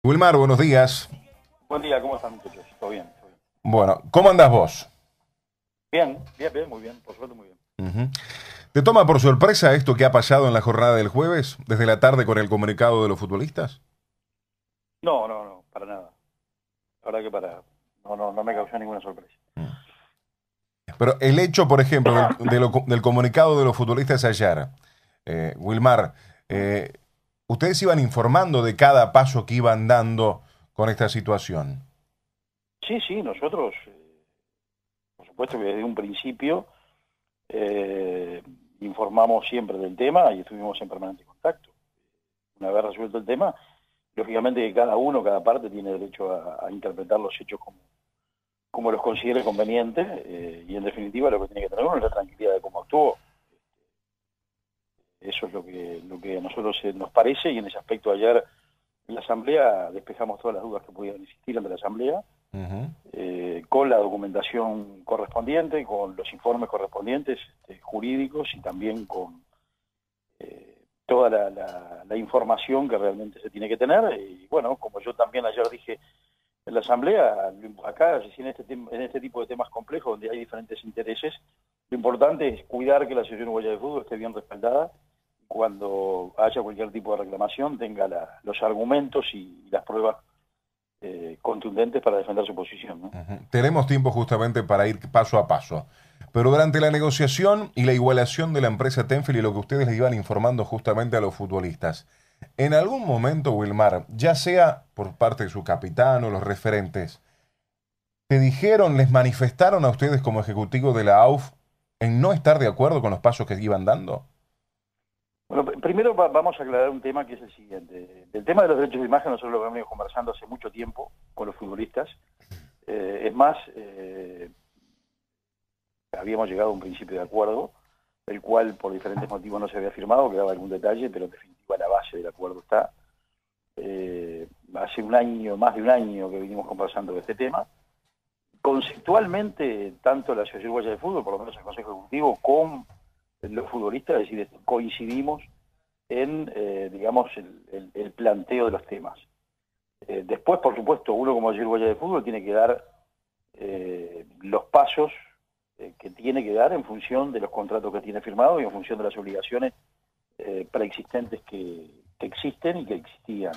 Wilmar, buenos días. Buen día, ¿cómo están muchachos? ¿Todo bien? ¿Todo bien? Bueno, ¿cómo andás vos? Bien, bien, bien, muy bien, por suerte muy bien. Ujú. ¿Te toma por sorpresa esto que ha pasado en la jornada del jueves, desde la tarde con el comunicado de los futbolistas? No, no, no, para nada. La verdad que no me causó ninguna sorpresa. Mm. Pero el hecho, por ejemplo, del comunicado de los futbolistas ayer, Wilmar, Mm. eh, ustedes iban informando de cada paso que iban dando con esta situación. Sí, sí, nosotros, por supuesto que desde un principio eh, informamos siempre del tema y estuvimos en permanente contacto. Una vez resuelto el tema, lógicamente que cada uno, cada parte tiene derecho a interpretar los hechos como los considere convenientes y en definitiva lo que tiene que tener uno es la tranquilidad de cómo actuó. Eso es lo que a nosotros nos parece y en ese aspecto ayer en la Asamblea despejamos todas las dudas que pudieran existir ante la Asamblea, Ujú. con la documentación correspondiente, con los informes correspondientes jurídicos y también con toda la información que realmente se tiene que tener. Y bueno, como yo también ayer dije en la Asamblea, acá si en este tipo de temas complejos donde hay diferentes intereses, lo importante es cuidar que la Asociación Uruguaya de Fútbol esté bien respaldada. Cuando haya cualquier tipo de reclamación, tenga los argumentos y las pruebas contundentes para defender su posición, ¿no? Ujú. Tenemos tiempo justamente para ir paso a paso. Pero durante la negociación y la igualación de la empresa Tenfield y lo que ustedes le iban informando justamente a los futbolistas, en algún momento, Wilmar, ya sea por parte de su capitán o los referentes, ¿te dijeron, les manifestaron a ustedes como ejecutivo de la AUF en no estar de acuerdo con los pasos que iban dando? Bueno, primero vamos a aclarar un tema que es el siguiente. El tema de los derechos de imagen nosotros lo venimos conversando hace mucho tiempo con los futbolistas. Es más, habíamos llegado a un principio de acuerdo, el cual por diferentes motivos no se había firmado, quedaba algún detalle, pero en definitiva la base del acuerdo está. Hace un año, más de un año que venimos conversando de este tema. Conceptualmente, tanto la Asociación Uruguaya de Fútbol, por lo menos el Consejo Ejecutivo, con los futbolistas, es decir, coincidimos en, digamos, el planteo de los temas. Después, por supuesto, uno como Asociación Uruguaya de Fútbol tiene que dar los pasos que tiene que dar en función de los contratos que tiene firmados y en función de las obligaciones preexistentes que existen y que existían.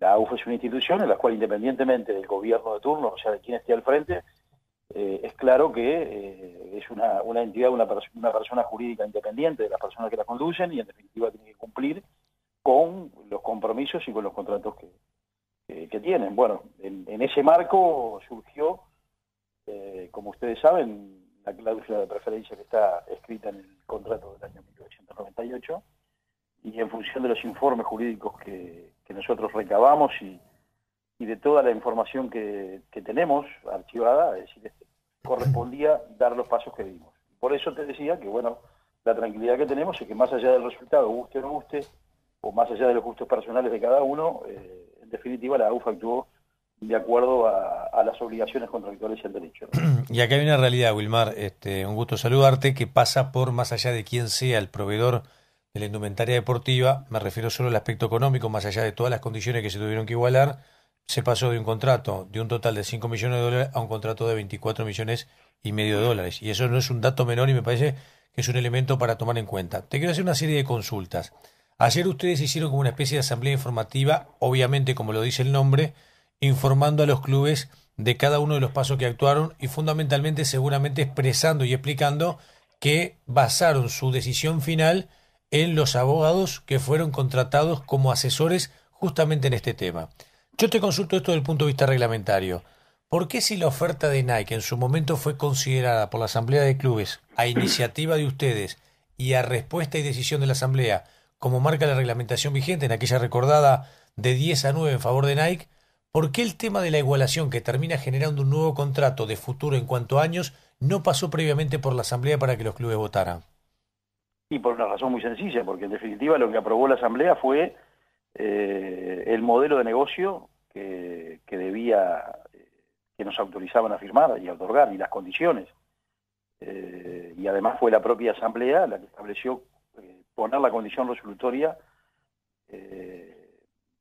La AUF es una institución en la cual, independientemente del gobierno de turno, o sea, de quién esté al frente, es claro que es una entidad, una persona jurídica independiente de las personas que la conducen y en definitiva tiene que cumplir con los compromisos y con los contratos que tienen. Bueno, en ese marco surgió, como ustedes saben, la cláusula de preferencia que está escrita en el contrato del año 1998 y en función de los informes jurídicos que nosotros recabamos y de toda la información que tenemos archivada, es decir, correspondía dar los pasos que dimos. Por eso te decía que, bueno, la tranquilidad que tenemos es que más allá del resultado, guste o no guste, o más allá de los gustos personales de cada uno, en definitiva la AUF actuó de acuerdo a las obligaciones contractuales y al derecho, ¿no? Y acá hay una realidad, Wilmar, un gusto saludarte, que pasa por más allá de quién sea el proveedor de la indumentaria deportiva, me refiero solo al aspecto económico, más allá de todas las condiciones que se tuvieron que igualar, se pasó de un contrato de un total de 5 millones de dólares a un contrato de 24 millones y medio de dólares. Y eso no es un dato menor y me parece que es un elemento para tomar en cuenta. Te quiero hacer una serie de consultas. Ayer ustedes hicieron como una especie de asamblea informativa, obviamente como lo dice el nombre, informando a los clubes de cada uno de los pasos que actuaron y fundamentalmente seguramente expresando y explicando que basaron su decisión final en los abogados que fueron contratados como asesores justamente en este tema. Yo te consulto esto desde el punto de vista reglamentario. ¿Por qué si la oferta de Nike en su momento fue considerada por la Asamblea de Clubes a iniciativa de ustedes y a respuesta y decisión de la Asamblea, como marca la reglamentación vigente en aquella recordada de 10-9 en favor de Nike, por qué el tema de la igualación que termina generando un nuevo contrato de futuro en cuanto a años no pasó previamente por la Asamblea para que los clubes votaran? Y por una razón muy sencilla, porque en definitiva lo que aprobó la Asamblea fue el modelo de negocio que debía, que nos autorizaban a firmar y a otorgar, y las condiciones. Y además fue la propia Asamblea la que estableció poner la condición resolutoria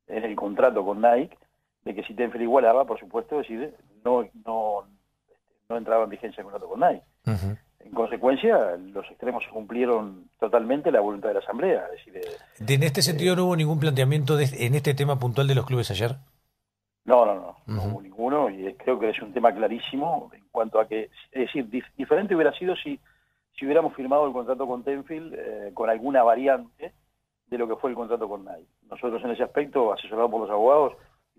en el contrato con Nike, de que si Tenfield igualaba, por supuesto, decir, no entraba en vigencia el contrato con Nike. Ujú. En consecuencia, los extremos cumplieron totalmente la voluntad de la Asamblea. Es decir, En este sentido, ¿no hubo ningún planteamiento en este tema puntual de los clubes ayer? no Ujú. hubo ninguno, y creo que es un tema clarísimo en cuanto a que, es decir, diferente hubiera sido si hubiéramos firmado el contrato con Tenfield con alguna variante de lo que fue el contrato con Nike. Nosotros en ese aspecto, asesorados por los abogados,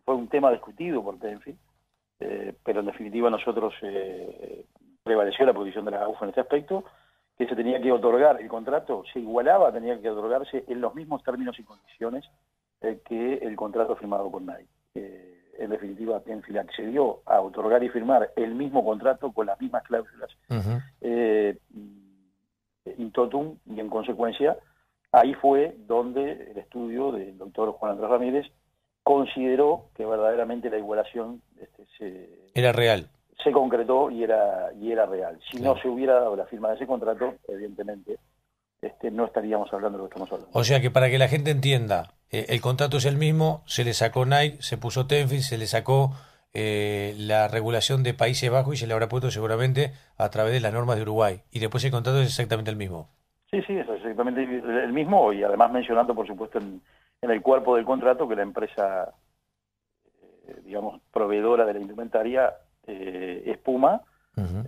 fue un tema discutido por Tenfield, pero en definitiva nosotros prevaleció la posición de la AUF en este aspecto, que se tenía que otorgar, el contrato se igualaba, tenía que otorgarse en los mismos términos y condiciones que el contrato firmado con Nike. En definitiva, Tenfield accedió a otorgar y firmar el mismo contrato con las mismas cláusulas Ujú. in totum, y en consecuencia ahí fue donde el estudio del doctor Juan Andrés Ramírez consideró que verdaderamente la igualación Era real. se concretó y era real. Si Claro. no se hubiera dado la firma de ese contrato, evidentemente no estaríamos hablando de lo que estamos hablando. O sea que para que la gente entienda, el contrato es el mismo, se le sacó Nike, se puso Tenfield, se le sacó la regulación de Países Bajos y se le habrá puesto seguramente a través de las normas de Uruguay. Y después el contrato es exactamente el mismo. Sí, es exactamente el mismo, y además mencionando, por supuesto, en el cuerpo del contrato que la empresa, digamos, proveedora de la indumentaria es Puma, Ujú.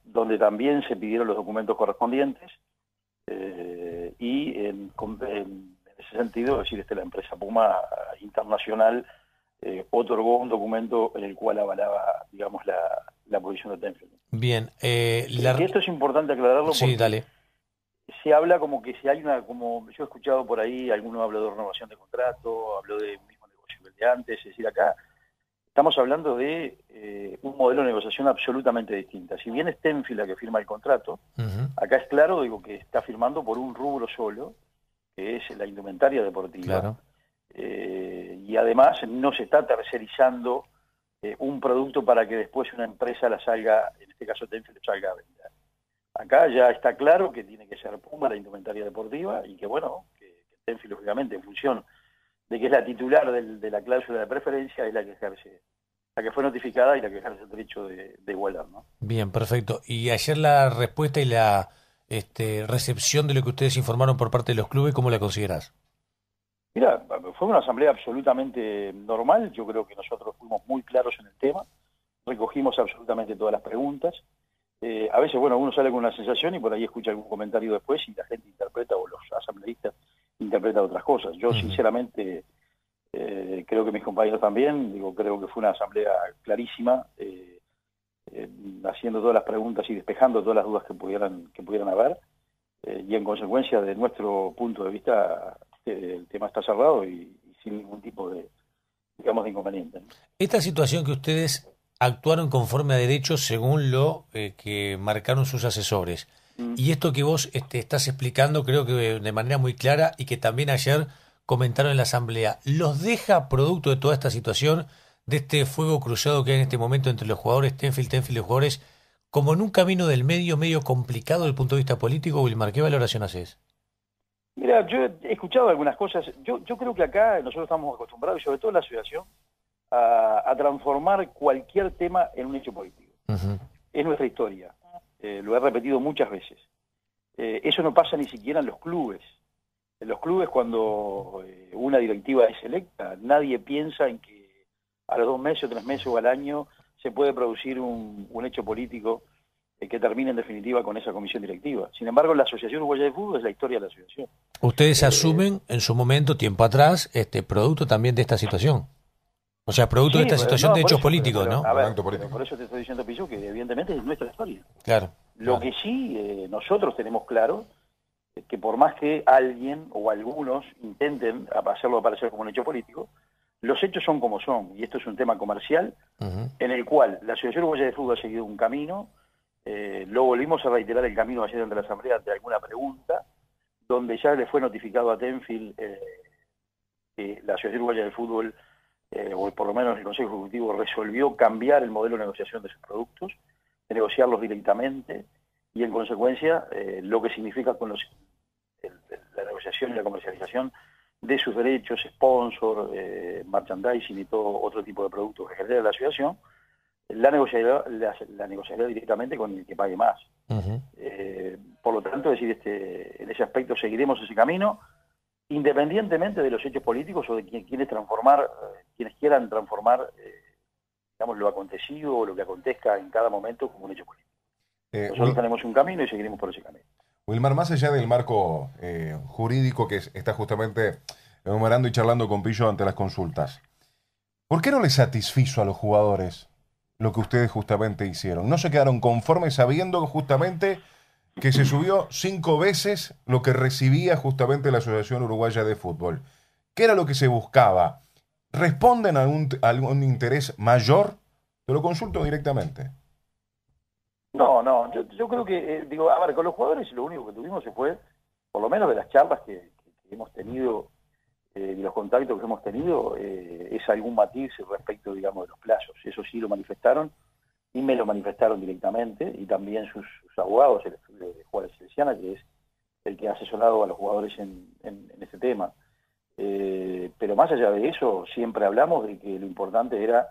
donde también se pidieron los documentos correspondientes, y en ese sentido, es decir, la empresa Puma Internacional otorgó un documento en el cual avalaba, digamos, la posición de Tenfield. Bien. Que esto es importante aclararlo Sí, porque dale. se habla como que si hay como yo he escuchado por ahí, alguno habló de renovación de contrato, habló de mismo negocio que el de antes, es decir, acá estamos hablando de un modelo de negociación absolutamente distinta. Si bien es Tenfield la que firma el contrato, Ujú. acá es claro, digo, que está firmando por un rubro solo, que es la indumentaria deportiva, Claro. y además no se está tercerizando un producto para que después una empresa la salga, en este caso Tenfield, salga a vender. Acá ya está claro que tiene que ser Puma la indumentaria deportiva, y que bueno, que Tenfield, lógicamente, en función de que es la titular de la cláusula de preferencia, es la que ejerce, la que fue notificada y la que ejerce el derecho de igualdad, ¿no? Bien, perfecto. Y ayer la respuesta y la recepción de lo que ustedes informaron por parte de los clubes, ¿cómo la considerás? Mira, fue una asamblea absolutamente normal. Yo creo que nosotros fuimos muy claros en el tema, recogimos absolutamente todas las preguntas. A veces, bueno, uno sale con una sensación y por ahí escucha algún comentario después y la gente interpreta, o los asambleístas interpretan otras cosas. Yo, Ujú. sinceramente, creo que mis compañeros también, digo, creo que fue una asamblea clarísima, haciendo todas las preguntas y despejando todas las dudas que pudieran haber, y en consecuencia, de nuestro punto de vista, el tema está cerrado y sin ningún tipo de, digamos, de inconveniente, ¿no? Esta situación que ustedes actuaron conforme a derecho según lo que marcaron sus asesores. Mm. Y esto que vos estás explicando creo que de manera muy clara y que también ayer comentaron en la asamblea, ¿los deja producto de toda esta situación, de este fuego cruzado que hay en este momento entre los jugadores Tenfield y los jugadores, como en un camino del medio complicado desde el punto de vista político? Wilmar, ¿qué valoración haces? Mira, yo he escuchado algunas cosas. Yo creo que acá nosotros estamos acostumbrados, y sobre todo la asociación, a transformar cualquier tema en un hecho político. Ujú. Es nuestra historia. Lo he repetido muchas veces. Eso no pasa ni siquiera en los clubes. En los clubes, cuando una directiva es electa, nadie piensa en que a los 2 meses o 3 meses o al año se puede producir un hecho político que termine en definitiva con esa comisión directiva. Sin embargo, la Asociación Uruguaya de Fútbol es la historia de la asociación. Ustedes Eh, asumen en su momento, tiempo atrás, producto también de esta situación. O sea, producto de sí, esta situación de por hechos eso, políticos, ¿no? a ver, Momento político. por eso te estoy diciendo, Piso, que evidentemente es nuestra historia. Claro. Lo Claro. que sí nosotros tenemos claro es que por más que alguien o algunos intenten hacerlo aparecer como un hecho político, los hechos son como son, y esto es un tema comercial Ujú. en el cual la Asociación Uruguaya de Fútbol ha seguido un camino. Lo volvimos a reiterar el camino ayer ante la Asamblea ante alguna pregunta, donde ya le fue notificado a Tenfield que la Asociación Uruguaya de Fútbol, o por lo menos el Consejo Ejecutivo, resolvió cambiar el modelo de negociación de sus productos, de negociarlos directamente, y en consecuencia lo que significa con la negociación y la comercialización de sus derechos, sponsor, merchandising y todo otro tipo de productos que genera la asociación, la negociaría directamente con el que pague más. Por lo tanto, es decir, en ese aspecto seguiremos ese camino, independientemente de los hechos políticos o de quienes quieran transformar digamos, lo acontecido o lo que acontezca en cada momento como un hecho político. Nosotros tenemos un camino y seguiremos por ese camino. Wilmar, más allá del marco jurídico que está justamente enumerando y charlando con Pillo ante las consultas, ¿por qué no les satisfizo a los jugadores lo que ustedes justamente hicieron? ¿No se quedaron conformes sabiendo justamente que se subió 5 veces lo que recibía justamente la Asociación Uruguaya de Fútbol? ¿Qué era lo que se buscaba? ¿Responden a algún interés mayor? Te lo consulto directamente. No, yo creo que, digo, a ver, con los jugadores lo único que tuvimos se fue, por lo menos de las charlas que hemos tenido, y los contactos que hemos tenido, es algún matiz respecto, digamos, de los plazos. Eso sí lo manifestaron, y me lo manifestaron directamente, y también sus abogados, el estudio de Juárez Salesiana, que es el que ha asesorado a los jugadores en este tema. Pero más allá de eso, siempre hablamos de que lo importante era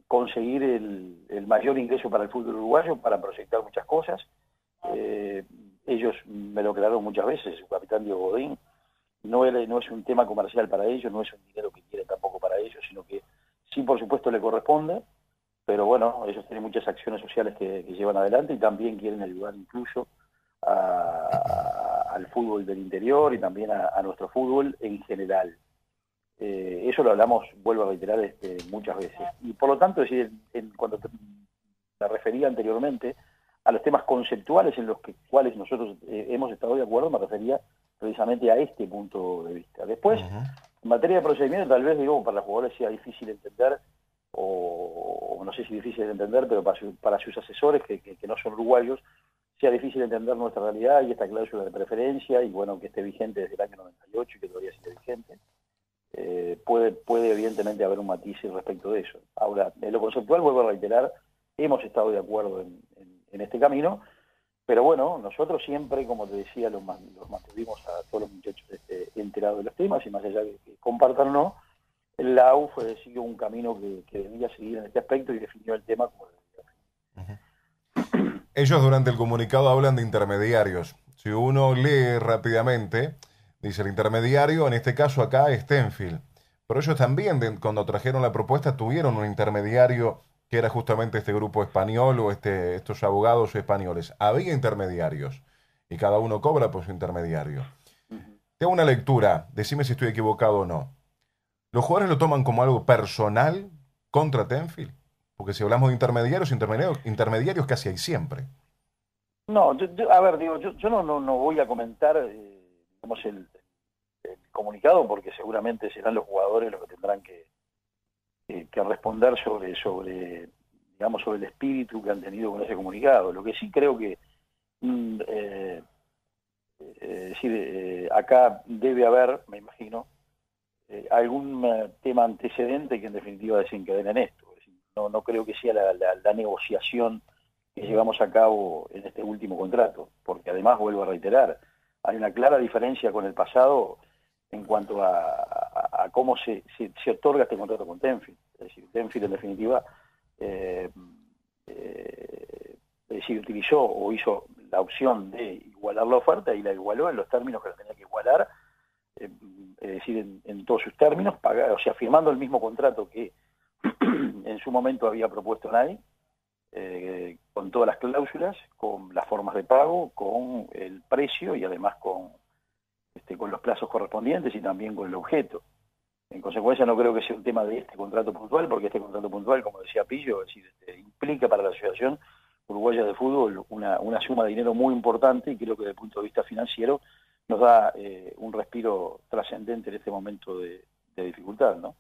conseguir el mayor ingreso para el fútbol uruguayo, para proyectar muchas cosas. Ellos me lo aclararon muchas veces, su capitán Diego Godín, no es un tema comercial para ellos, no es un dinero que quieren tampoco para ellos, sino que sí, por supuesto, le corresponde, pero bueno, ellos tienen muchas acciones sociales que llevan adelante y también quieren ayudar incluso al fútbol del interior y también a nuestro fútbol en general. Eso lo hablamos, vuelvo a reiterar, muchas veces. Y por lo tanto, es decir, cuando me refería anteriormente a los temas conceptuales en los cuales nosotros hemos estado de acuerdo, me refería precisamente a este punto de vista. Después, en materia de procedimiento, tal vez, digo, para los jugadores sea difícil entender, o no sé si difícil de entender, pero para sus asesores, que no son uruguayos, sea difícil entender nuestra realidad y esta cláusula de preferencia, y bueno, que esté vigente desde el año 98 y que todavía sigue vigente. Puede evidentemente haber un matiz respecto de eso. Ahora, en lo conceptual, vuelvo a reiterar, hemos estado de acuerdo en este camino, pero bueno, nosotros siempre, como te decía, los mantuvimos a todos los muchachos enterados de los temas, y más allá de que compartan o no, la AUF siguió un camino que debía seguir en este aspecto y definió el tema como debía. Ellos durante el comunicado hablan de intermediarios. Si uno lee rápidamente, dice el intermediario, en este caso acá es Tenfield. Pero ellos también, cuando trajeron la propuesta, tuvieron un intermediario que era justamente este grupo español o estos abogados españoles. Había intermediarios y cada uno cobra por su intermediario. Te hago una lectura, decime si estoy equivocado o no. ¿Los jugadores lo toman como algo personal contra Tenfield? Porque si hablamos de intermediarios casi hay siempre. No, a ver, digo, yo no voy a comentar digamos, el comunicado, porque seguramente serán los jugadores los que tendrán que responder sobre el espíritu que han tenido con ese comunicado. Lo que sí creo que acá debe haber, me imagino, algún tema antecedente que en definitiva desencadenen esto. Es decir, no creo que sea la negociación que llevamos a cabo en este último contrato, porque además, vuelvo a reiterar, hay una clara diferencia con el pasado en cuanto a cómo se otorga este contrato con Tenfield. Es decir, Tenfield en definitiva utilizó o hizo la opción de igualar la oferta y la igualó en los términos que la tenía que igualar, es decir, en todos sus términos, o sea, firmando el mismo contrato que en su momento había propuesto NAI, con todas las cláusulas, con las formas de pago, con el precio y además con los plazos correspondientes y también con el objeto. En consecuencia, no creo que sea un tema de este contrato puntual, porque este contrato puntual, como decía Pillo, es decir, implica para la Asociación Uruguaya de Fútbol una suma de dinero muy importante, y creo que desde el punto de vista financiero nos da un respiro trascendente en este momento de dificultad, ¿no?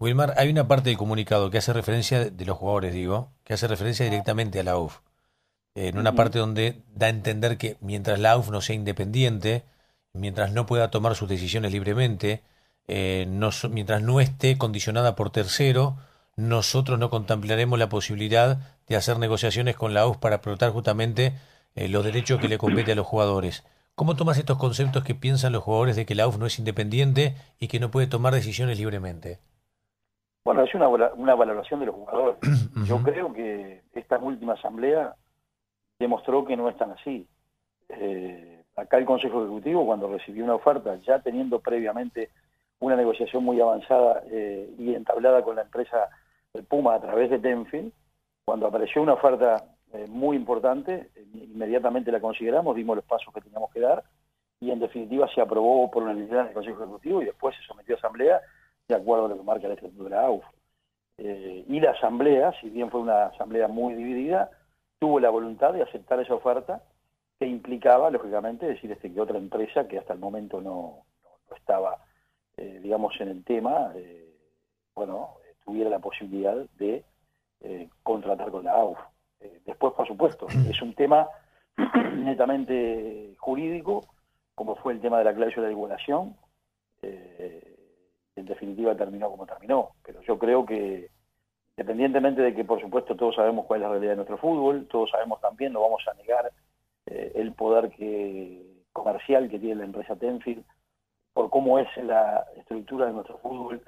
Wilmar, hay una parte del comunicado que hace referencia, de los jugadores digo, que hace referencia directamente a la AUF. En una parte donde da a entender que mientras la AUF no sea independiente, mientras no pueda tomar sus decisiones libremente, mientras no esté condicionada por tercero, nosotros no contemplaremos la posibilidad de hacer negociaciones con la AUF para explotar justamente los derechos que le compete a los jugadores. ¿Cómo tomas estos conceptos que piensan los jugadores de que la AUF no es independiente y que no puede tomar decisiones libremente? Bueno, es una valoración de los jugadores. Yo Ujú. creo que esta última asamblea demostró que no es tan así. Acá el Consejo Ejecutivo, cuando recibió una oferta, ya teniendo previamente una negociación muy avanzada y entablada con la empresa Puma a través de Tenfield, cuando apareció una oferta muy importante, inmediatamente la consideramos, dimos los pasos que teníamos que dar y en definitiva se aprobó por unanimidad del Consejo Ejecutivo y después se sometió a asamblea de acuerdo a lo que marca el Estatuto de la AUF. Y la asamblea, si bien fue una asamblea muy dividida, tuvo la voluntad de aceptar esa oferta que implicaba, lógicamente, decir que otra empresa que hasta el momento no estaba, digamos, en el tema, tuviera la posibilidad de contratar con la AUF. Después, por supuesto, es un tema netamente jurídico, como fue el tema de la cláusula de igualación. En definitiva terminó como terminó, pero yo creo que independientemente de que por supuesto todos sabemos cuál es la realidad de nuestro fútbol, todos sabemos también, no vamos a negar el poder comercial que tiene la empresa Tenfield, por cómo es la estructura de nuestro fútbol,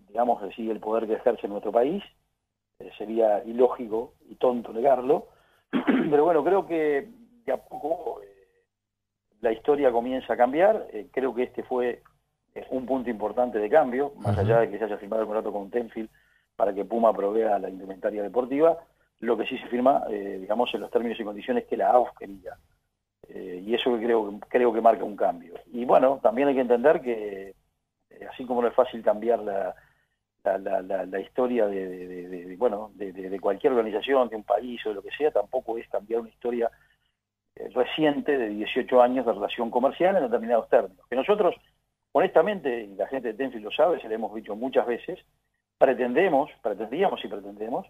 digamos así, el poder que ejerce en nuestro país, sería ilógico y tonto negarlo, pero bueno, creo que de a poco la historia comienza a cambiar, creo que este fue un punto importante de cambio, más allá de que se haya firmado el contrato con Tenfield para que Puma provea la indumentaria deportiva, lo que sí se firma, digamos, en los términos y condiciones que la AUF quería. Y eso creo que marca un cambio. Y bueno, también hay que entender que, así como no es fácil cambiar la historia de cualquier organización, de un país o de lo que sea, tampoco es cambiar una historia reciente de 18 años de relación comercial en determinados términos. Que nosotros, honestamente, y la gente de Tenfield lo sabe, se lo hemos dicho muchas veces, pretendíamos y pretendemos,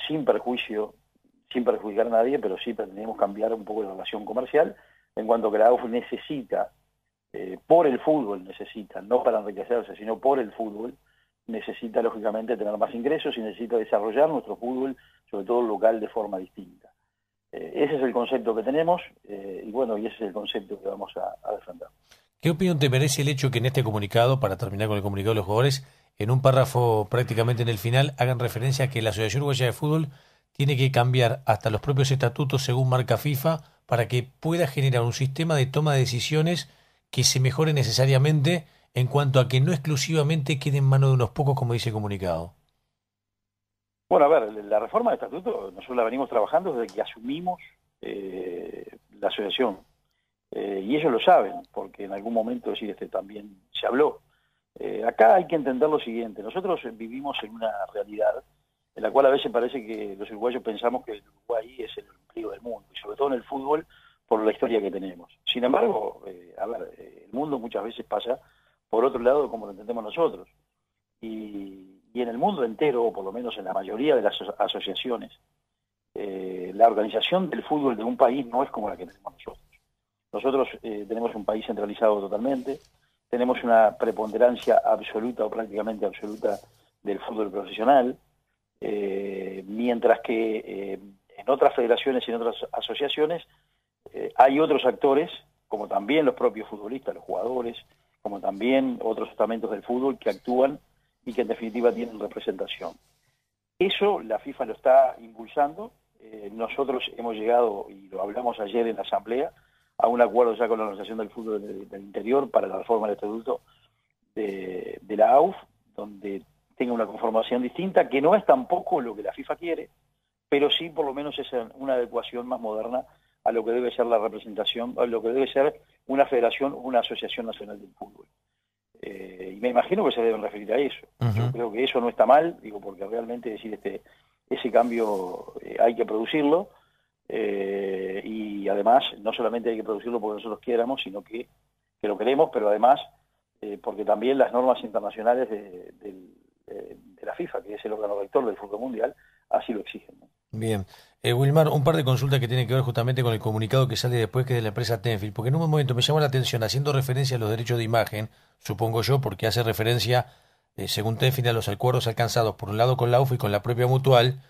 sin perjudicar a nadie, pero sí pretendemos cambiar un poco la relación comercial, en cuanto que la AUF necesita, por el fútbol necesita, no para enriquecerse, sino por el fútbol, necesita lógicamente tener más ingresos y necesita desarrollar nuestro fútbol, sobre todo local, de forma distinta. Ese es el concepto que tenemos y ese es el concepto que vamos a defender. ¿Qué opinión te merece el hecho que en este comunicado, para terminar con el comunicado de los jugadores, en un párrafo prácticamente en el final, hagan referencia a que la Asociación Uruguaya de Fútbol tiene que cambiar hasta los propios estatutos según marca FIFA para que pueda generar un sistema de toma de decisiones que se mejore necesariamente en cuanto a que no exclusivamente quede en manos de unos pocos, como dice el comunicado? Bueno, a ver, la reforma del estatuto nosotros la venimos trabajando desde que asumimos la asociación. Y ellos lo saben, porque en algún momento también se habló. Acá hay que entender lo siguiente: nosotros vivimos en una realidad en la cual a veces parece que los uruguayos pensamos que el Uruguay es el ombligo del mundo, y sobre todo en el fútbol, por la historia que tenemos. Sin embargo, el mundo muchas veces pasa por otro lado como lo entendemos nosotros. Y en el mundo entero, o por lo menos en la mayoría de las asociaciones, la organización del fútbol de un país no es como la que tenemos nosotros. Nosotros tenemos un país centralizado totalmente, tenemos una preponderancia absoluta o prácticamente absoluta del fútbol profesional, mientras que en otras federaciones y en otras asociaciones hay otros actores, como también los propios futbolistas, los jugadores, como también otros estamentos del fútbol que actúan y que en definitiva tienen representación. Eso la FIFA lo está impulsando. Nosotros hemos llegado, y lo hablamos ayer en la asamblea, a un acuerdo ya con la Organización del Fútbol del Interior para la reforma del estatuto de la AUF, donde tenga una conformación distinta, que no es tampoco lo que la FIFA quiere, pero sí por lo menos es una adecuación más moderna a lo que debe ser la representación, a lo que debe ser una federación, una asociación nacional del fútbol. Y me imagino que se deben referir a eso. Yo creo que eso no está mal, porque realmente ese cambio hay que producirlo, y además no solamente hay que producirlo porque nosotros quieramos, sino que lo queremos, pero además porque también las normas internacionales de la FIFA, que es el órgano rector del fútbol mundial, así lo exigen, ¿no? Bien. Wilmar, un par de consultas que tienen que ver justamente con el comunicado que sale después, que es de la empresa Tenfield, porque en un momento me llamó la atención, haciendo referencia a los derechos de imagen, supongo yo, porque hace referencia, según Tenfield, a los acuerdos alcanzados por un lado con la UF y con la propia Mutual,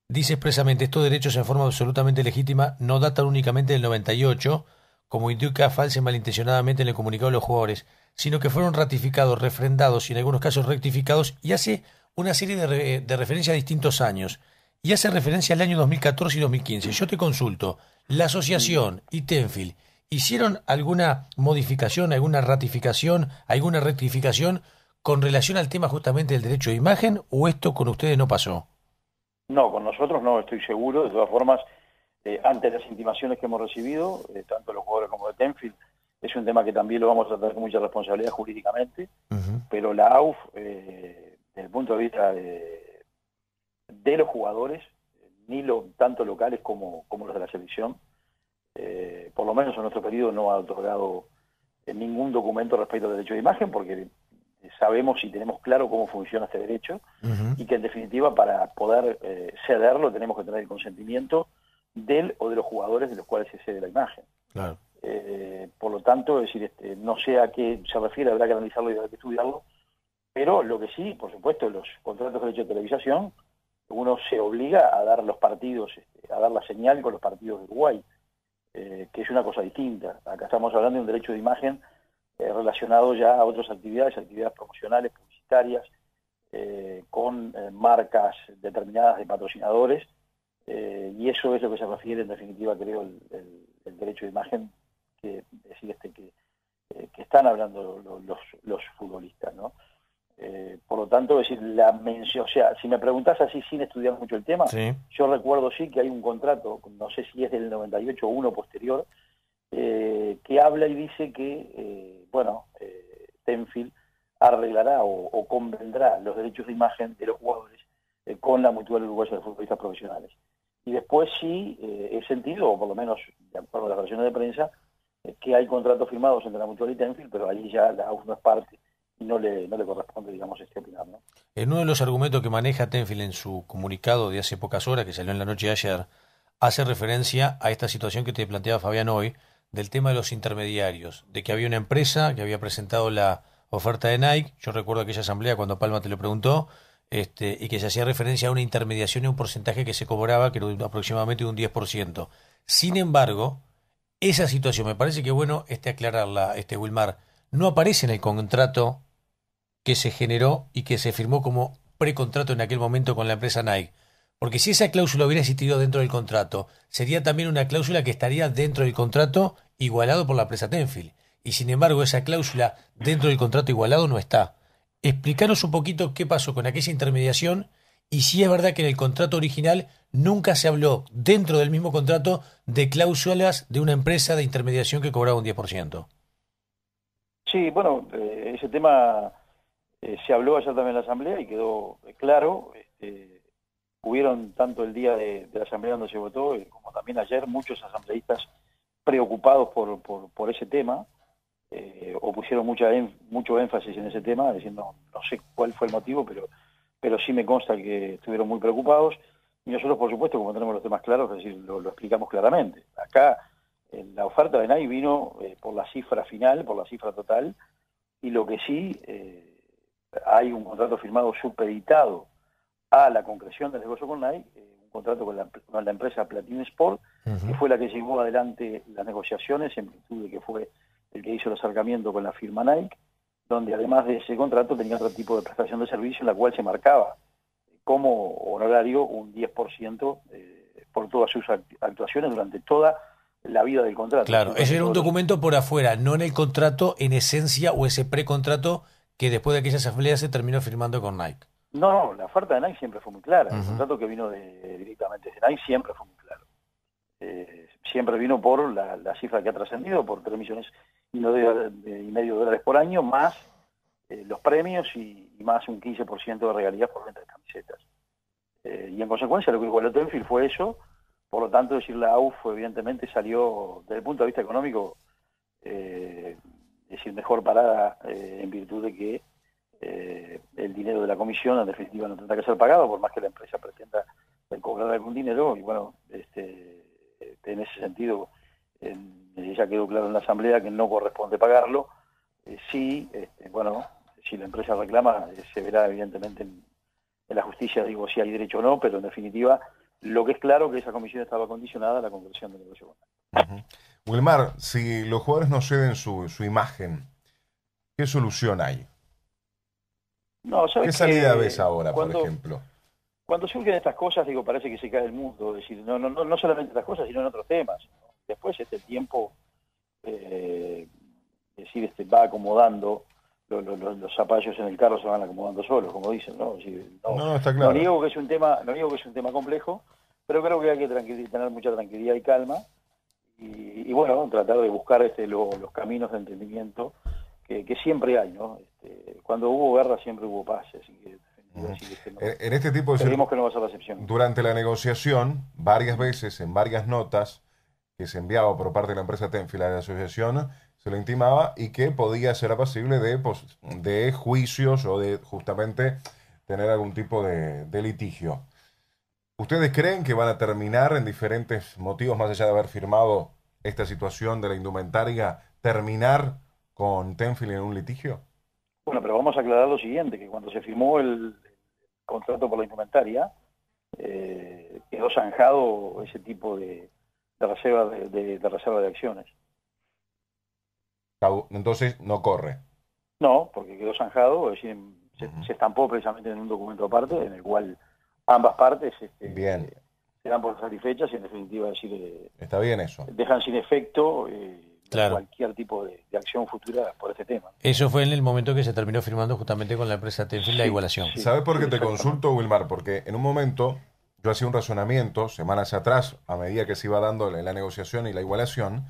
dice expresamente, estos derechos en forma absolutamente legítima no datan únicamente del 98, como indica falsa y malintencionadamente en el comunicado de los jugadores, sino que fueron ratificados, refrendados y en algunos casos rectificados, y hace una serie de referencias a distintos años, y hace referencia al año 2014 y 2015. Yo te consulto, ¿la asociación y Tenfield hicieron alguna modificación, alguna ratificación, alguna rectificación con relación al tema justamente del derecho de imagen, o esto con ustedes no pasó? No, con nosotros no, estoy seguro. De todas formas, ante las intimaciones que hemos recibido, tanto los jugadores como de Tenfield, es un tema que también lo vamos a tratar con mucha responsabilidad jurídicamente, pero la AUF, desde el punto de vista de los jugadores, tanto locales como los de la selección, por lo menos en nuestro periodo no ha otorgado ningún documento respecto al derecho de imagen, porque sabemos y tenemos claro cómo funciona este derecho, y que en definitiva para poder cederlo tenemos que tener el consentimiento del o de los jugadores de los cuales se cede la imagen. Claro. Por lo tanto, es decir, no sé a qué se refiere, habrá que analizarlo y habrá que estudiarlo, pero lo que sí, por supuesto, los contratos de derecho de televisación, uno se obliga a dar los partidos, a dar la señal con los partidos de Uruguay, que es una cosa distinta. Acá estamos hablando de un derecho de imagen relacionado ya a otras actividades promocionales, publicitarias, con marcas determinadas de patrocinadores, y eso es lo que se refiere en definitiva, creo, el derecho de imagen que están hablando los futbolistas, ¿no? Por lo tanto, es decir, la mención, o sea, si me preguntás así sin estudiar mucho el tema, Sí. yo recuerdo sí que hay un contrato, no sé si es del 98 o uno posterior, que habla y dice que, Tenfield arreglará o convendrá los derechos de imagen de los jugadores con la Mutual Uruguaya de Futbolistas Profesionales. Y después sí he sentido, o por lo menos de acuerdo a las versiones de prensa, que hay contratos firmados entre la Mutual y Tenfield, pero ahí ya la AUF no es parte y no le corresponde, digamos, opinar, ¿no? En uno de los argumentos que maneja Tenfield en su comunicado de hace pocas horas, que salió en la noche de ayer, hace referencia a esta situación que te planteaba Fabián hoy, del tema de los intermediarios, de que había una empresa que había presentado la oferta de Nike, yo recuerdo aquella asamblea cuando Palma te lo preguntó, y que se hacía referencia a una intermediación y un porcentaje que se cobraba, que era aproximadamente un 10%. Sin embargo, esa situación, me parece que bueno aclararla, Wilmar, no aparece en el contrato que se generó y que se firmó como precontrato en aquel momento con la empresa Nike. Porque si esa cláusula hubiera existido dentro del contrato, sería también una cláusula que estaría dentro del contrato igualado por la empresa Tenfield. Y sin embargo, esa cláusula dentro del contrato igualado no está. Explícanos un poquito qué pasó con aquella intermediación y si es verdad que en el contrato original nunca se habló dentro del mismo contrato de cláusulas de una empresa de intermediación que cobraba un 10%. Sí, bueno, ese tema se habló ayer también en la asamblea y quedó claro. Hubieron tanto el día de la asamblea donde se votó como también ayer muchos asambleístas preocupados por ese tema, o pusieron mucho énfasis en ese tema, diciendo, no sé cuál fue el motivo, pero sí me consta que estuvieron muy preocupados, y nosotros, por supuesto, como tenemos los temas claros, es decir, lo explicamos claramente. Acá la oferta de Nike vino por la cifra final, por la cifra total, y lo que sí, hay un contrato firmado supeditado a la concreción del negocio con Nike, un contrato con la empresa Platinum Sport, que fue la que llevó adelante las negociaciones en virtud de que fue el que hizo el acercamiento con la firma Nike, donde además de ese contrato tenía otro tipo de prestación de servicio en la cual se marcaba como honorario un 10% por todas sus actuaciones durante toda la vida del contrato. Claro, ese era un documento por afuera, no en el contrato en esencia o ese precontrato que después de aquella asamblea se terminó firmando con Nike. No, la oferta de Nike siempre fue muy clara. El contrato que vino directamente de Nike siempre fue muy claro. Siempre vino por la cifra que ha trascendido, por 3,5 millones por año, más los premios y más un 15% de regalías por venta de camisetas. Y en consecuencia lo que igualó Tenfield fue eso. Por lo tanto, decir la AUF evidentemente salió, desde el punto de vista económico, mejor parada en virtud de que el dinero de la comisión en definitiva no tendrá que ser pagado, por más que la empresa pretenda cobrar algún dinero. Y bueno, en ese sentido ya quedó claro en la asamblea que no corresponde pagarlo. Si la empresa reclama, se verá evidentemente en la justicia, digo, si hay derecho o no, pero en definitiva Lo que es claro que esa comisión estaba condicionada a la concreción del negocio. Wilmar, si los jugadores no ceden su imagen, ¿qué solución hay? No, ¿Qué sabes salida ves que ahora, por ejemplo? cuando surgen estas cosas, digo, parece que se cae el mundo. Es decir, no solamente estas cosas, sino en otros temas, ¿no? Después el tiempo va acomodando, los zapallos en el carro se van acomodando solos, como dicen, ¿no? Es decir, No, está claro. no niego que es un tema complejo, pero creo que hay que tener mucha tranquilidad y calma y bueno, tratar de buscar los caminos de entendimiento que siempre hay, ¿no? Cuando hubo guerra siempre hubo paz, así que en este tipo de creemos que no va a ser la excepción. Durante la negociación, varias veces, en varias notas que se enviaba por parte de la empresa Tenfield a la asociación, se lo intimaba y que podía ser apacible de juicios o de justamente tener algún tipo de litigio. ¿Ustedes creen que van a terminar en diferentes motivos, más allá de haber firmado esta situación de la indumentaria, terminar con Tenfield en un litigio? Bueno, pero vamos a aclarar lo siguiente, que cuando se firmó el contrato por la indumentaria, quedó zanjado ese tipo de reserva de acciones. Entonces no corre. No, porque quedó zanjado, es decir, se estampó precisamente en un documento aparte, en el cual ambas partes Bien. se dan por satisfechas y en definitiva Está bien eso. dejan sin efecto Claro. cualquier tipo de acción futura por este tema. Eso fue en el momento que se terminó firmando justamente con la empresa Tenfield la igualación. Sí. ¿Sabes por qué te consulto, Wilmar? Porque en un momento yo hacía un razonamiento, semanas atrás, a medida que se iba dando la negociación y la igualación,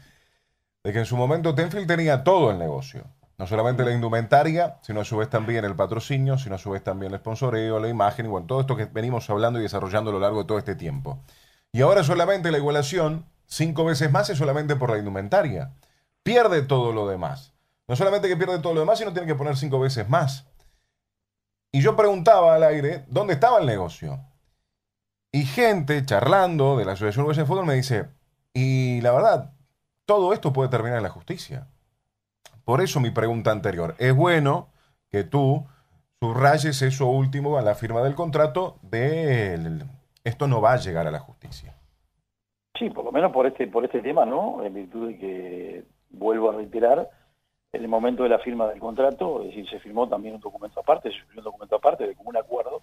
de que en su momento Tenfield tenía todo el negocio. No solamente la indumentaria, sino a su vez también el patrocinio, sino a su vez también el sponsoreo, la imagen y bueno, todo esto que venimos hablando y desarrollando a lo largo de todo este tiempo. Y ahora solamente la igualación, 5 veces más, es solamente por la indumentaria. Pierde todo lo demás. No solamente que pierde todo lo demás, sino tiene que poner 5 veces más. Y yo preguntaba al aire, ¿dónde estaba el negocio? Y gente charlando de la Asociación Uruguaya de Fútbol me dice, y la verdad, todo esto puede terminar en la justicia. Por eso mi pregunta anterior. Es bueno que tú subrayes eso último en la firma del contrato de esto no va a llegar a la justicia. Sí, por lo menos por este tema, ¿no? En virtud de que, vuelvo a reiterar, en el momento de la firma del contrato, es decir, se firmó también un documento aparte, de común acuerdo,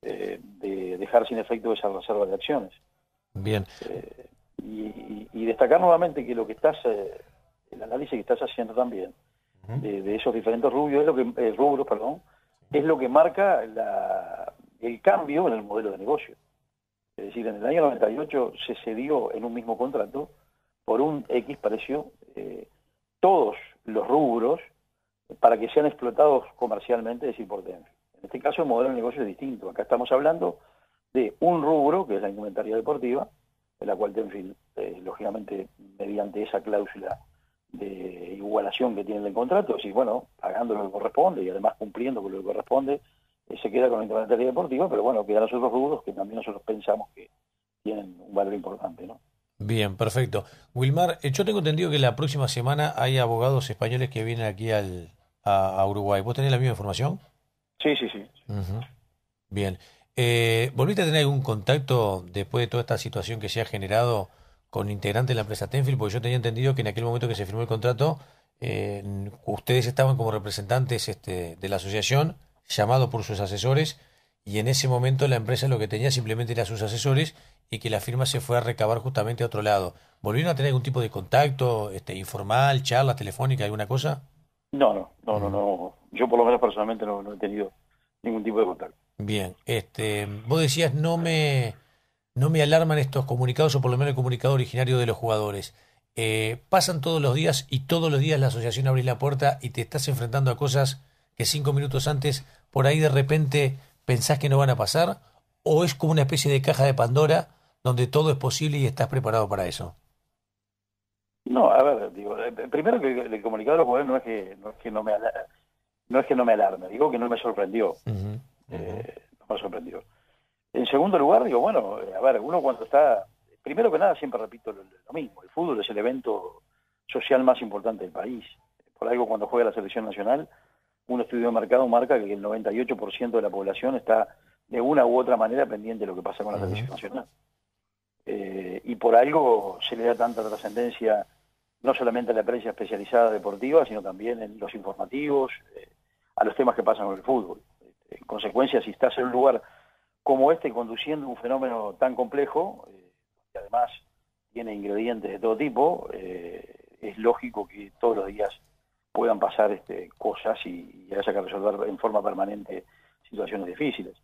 de dejar sin efecto esa reserva de acciones. Bien. Y destacar nuevamente que lo que el análisis que estás haciendo también, de esos diferentes rubros, es lo que marca el cambio en el modelo de negocio. Es decir, en el año 98 se cedió en un mismo contrato por un X precio todos los rubros para que sean explotados comercialmente, es decir, por Tenfield. En este caso el modelo de negocio es distinto. Acá estamos hablando de un rubro, que es la indumentaria deportiva, en la cual Tenfield, lógicamente, mediante esa cláusula de igualación que tiene el contrato, es decir, bueno, pagando lo que corresponde y además cumpliendo con lo que corresponde, se queda con la indumentaria deportiva, pero bueno, quedan los otros rubros que también nosotros pensamos que tienen un valor importante, ¿no? Bien, perfecto. Wilmar, yo tengo entendido que la próxima semana hay abogados españoles que vienen aquí a Uruguay. ¿Vos tenés la misma información? Sí. Uh-huh. Bien. ¿Volviste a tener algún contacto después de toda esta situación que se ha generado con integrantes de la empresa Tenfield? Porque yo tenía entendido que en aquel momento que se firmó el contrato, ustedes estaban como representantes de la asociación, llamados por sus asesores, y en ese momento la empresa lo que tenía simplemente era sus asesores y que la firma se fue a recabar justamente a otro lado. ¿Volvieron a tener algún tipo de contacto informal, charla telefónica, alguna cosa? No. Yo por lo menos personalmente no he tenido ningún tipo de contacto. Bien, vos decías no me alarman estos comunicados, o por lo menos el comunicado originario de los jugadores. Pasan todos los días y todos los días la asociación abre la puerta y te estás enfrentando a cosas que 5 minutos antes por ahí de repente pensás que no van a pasar, o es como una especie de caja de Pandora donde todo es posible y estás preparado para eso. No, a ver, digo, primero que el comunicado de los jugadores no es que no me alarme, digo que no me sorprendió. Uh-huh. No me sorprendió. En segundo lugar, digo, bueno, a ver, uno cuando está, primero que nada siempre repito lo mismo, el fútbol es el evento social más importante del país. Por algo cuando juega la selección nacional, un estudio de mercado marca que el 98% de la población está de una u otra manera pendiente de lo que pasa con la televisión nacional. Y por algo se le da tanta trascendencia no solamente a la prensa especializada deportiva, sino también en los informativos, a los temas que pasan con el fútbol. En consecuencia, si estás en un lugar como este conduciendo un fenómeno tan complejo, que además tiene ingredientes de todo tipo, es lógico que todos los días puedan pasar cosas y haya que resolver en forma permanente situaciones difíciles.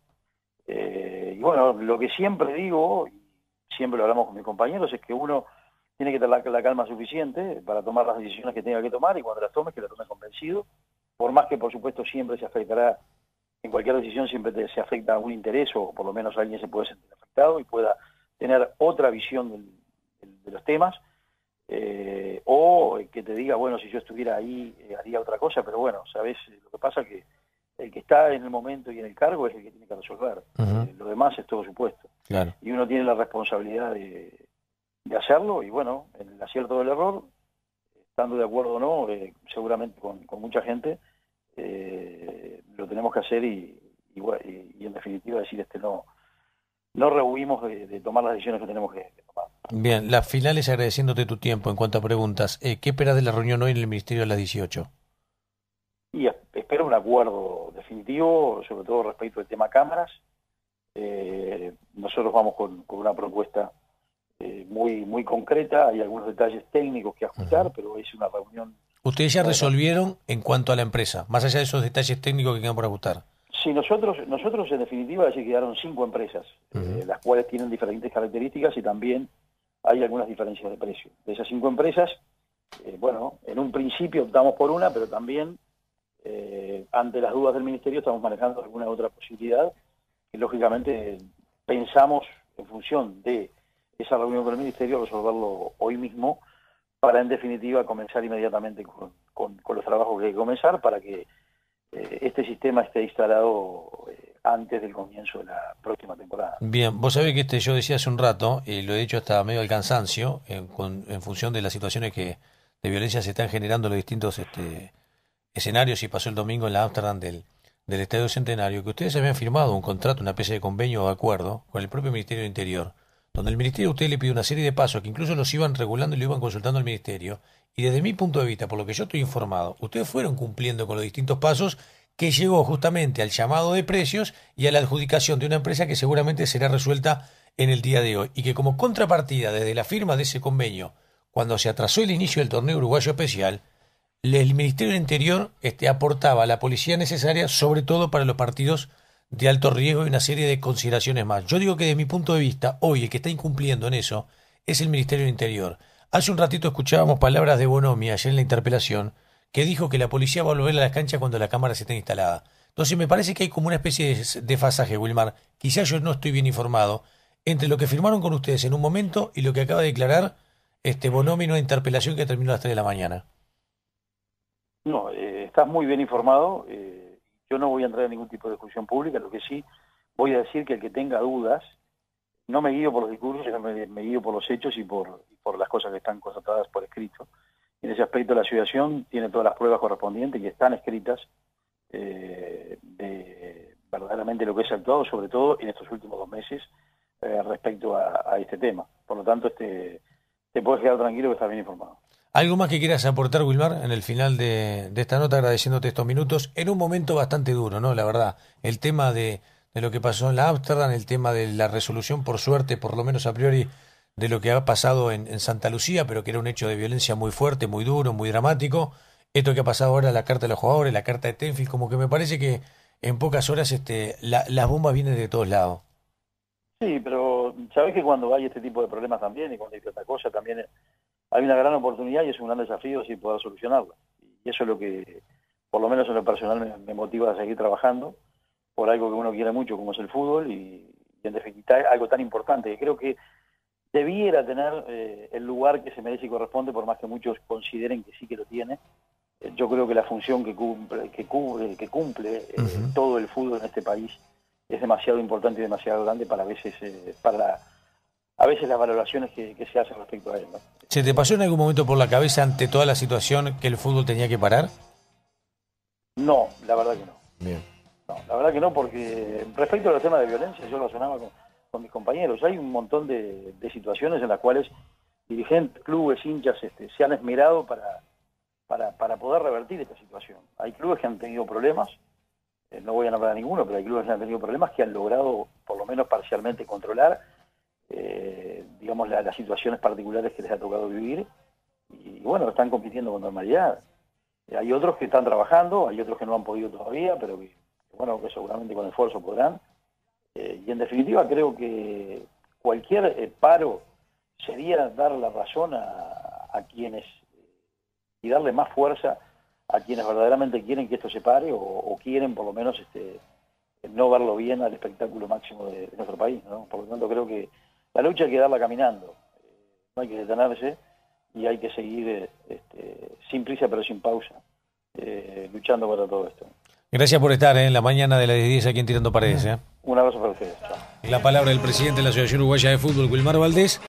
Y bueno, lo que siempre digo, y siempre lo hablamos con mis compañeros, es que uno tiene que tener la calma suficiente para tomar las decisiones que tenga que tomar, y cuando las tomes, que las tome convencido, por más que por supuesto siempre se afectará, en cualquier decisión siempre se afecta a un interés, o por lo menos alguien se puede sentir afectado y pueda tener otra visión de los temas, o que te diga, bueno, si yo estuviera ahí haría otra cosa, pero bueno, sabes, lo que pasa que el que está en el momento y en el cargo es el que tiene que resolver. Lo demás es todo supuesto. Claro. Y uno tiene la responsabilidad de hacerlo, y bueno, en el acierto o el error, estando de acuerdo o no, seguramente con mucha gente, lo tenemos que hacer y en definitiva decir no rehuimos de tomar las decisiones que tenemos que tomar. Bien, las finales, agradeciéndote tu tiempo. En cuanto a preguntas, ¿qué esperas de la reunión hoy en el Ministerio a las 18? Y espero un acuerdo definitivo, sobre todo respecto al tema cámaras. Nosotros vamos con una propuesta muy concreta. Hay algunos detalles técnicos que ajustar, pero es una reunión. Ustedes ya resolvieron en cuanto a la empresa, más allá de esos detalles técnicos que quedan por ajustar. Sí, nosotros en definitiva así quedaron 5 empresas, las cuales tienen diferentes características y también hay algunas diferencias de precio. De esas 5 empresas, bueno, en un principio optamos por una, pero también ante las dudas del Ministerio estamos manejando alguna otra posibilidad que lógicamente pensamos en función de esa reunión con el Ministerio resolverlo hoy mismo para en definitiva comenzar inmediatamente con los trabajos que hay que comenzar para que este sistema esté instalado antes del comienzo de la próxima temporada. Bien, vos sabés que yo decía hace un rato, y lo he dicho hasta medio al cansancio, en función de las situaciones de violencia se están generando en los distintos escenarios, y pasó el domingo en la Ámsterdam del Estadio Centenario, que ustedes habían firmado un contrato, una especie de convenio o acuerdo con el propio Ministerio del Interior, donde el Ministerio a usted le pide una serie de pasos que incluso los iban regulando y lo iban consultando al Ministerio, y desde mi punto de vista, por lo que yo estoy informado, ustedes fueron cumpliendo con los distintos pasos que llegó justamente al llamado de precios y a la adjudicación de una empresa que seguramente será resuelta en el día de hoy, y que como contrapartida desde la firma de ese convenio, cuando se atrasó el inicio del torneo uruguayo especial, el Ministerio del Interior aportaba la policía necesaria, sobre todo para los partidos de alto riesgo y una serie de consideraciones más. Yo digo que desde mi punto de vista, hoy el que está incumpliendo en eso es el Ministerio del Interior. Hace un ratito escuchábamos palabras de Bonomi ayer en la interpelación, que dijo que la policía va a volver a las canchas cuando la cámara esté instalada. Entonces me parece que hay como una especie de desfasaje, Wilmar. Quizás yo no estoy bien informado entre lo que firmaron con ustedes en un momento y lo que acaba de declarar Bonomi en una interpelación que terminó a las 3 de la mañana. No, estás muy bien informado. Yo no voy a entrar en ningún tipo de discusión pública. Lo que sí voy a decir que el que tenga dudas, no me guío por los discursos, sino me guío por los hechos y por las cosas que están constatadas por escrito. En ese aspecto la asociación tiene todas las pruebas correspondientes y están escritas de verdaderamente lo que se ha actuado, sobre todo en estos últimos 2 meses, respecto a este tema. Por lo tanto, te puedes quedar tranquilo que estás bien informado. ¿Algo más que quieras aportar, Wilmar, en el final de esta nota, agradeciéndote estos minutos, en un momento bastante duro, ¿no? La verdad, el tema de lo que pasó en la Ámsterdam, el tema de la resolución, por suerte, por lo menos a priori, de lo que ha pasado en Santa Lucía, pero que era un hecho de violencia muy fuerte, muy duro, muy dramático. Esto que ha pasado ahora, la carta de los jugadores, la carta de Tenfield, como que me parece que en pocas horas las bombas vienen de todos lados. Sí, pero sabés que cuando hay este tipo de problemas también, y cuando hay otra cosa, también hay una gran oportunidad y es un gran desafío si poder solucionarla. Y eso es lo que, por lo menos en lo personal, me motiva a seguir trabajando por algo que uno quiere mucho, como es el fútbol, y en definitiva algo tan importante que creo que debiera tener el lugar que se merece y corresponde, por más que muchos consideren que sí que lo tiene. Yo creo que la función que cumple todo el fútbol en este país es demasiado importante y demasiado grande para a veces las valoraciones que se hacen respecto a él, ¿no? ¿Se te pasó en algún momento por la cabeza, ante toda la situación, que el fútbol tenía que parar? No, la verdad que no. Bien. No, la verdad que no, porque respecto a los temas de violencia, yo lo razonaba con mis compañeros. Hay un montón de situaciones en las cuales dirigentes, clubes, hinchas se han esmerado para poder revertir esta situación. Hay clubes que han tenido problemas, no voy a nombrar a ninguno, pero hay clubes que han tenido problemas que han logrado, por lo menos parcialmente, controlar digamos, las situaciones particulares que les ha tocado vivir, y bueno, están compitiendo con normalidad. Hay otros que están trabajando, hay otros que no han podido todavía, pero que, bueno, que seguramente con esfuerzo podrán. Y en definitiva creo que cualquier paro sería dar la razón a quienes, y darle más fuerza a quienes verdaderamente quieren que esto se pare, o quieren por lo menos no verlo bien al espectáculo máximo de nuestro país, ¿no? Por lo tanto creo que la lucha hay que darla caminando, no hay que detenerse y hay que seguir sin prisa pero sin pausa, luchando contra todo esto. Gracias por estar en la mañana de las 10 aquí en Tirando Paredes. Un abrazo para ustedes. Chao. La palabra del presidente de la Asociación Uruguaya de Fútbol, Wilmar Valdés.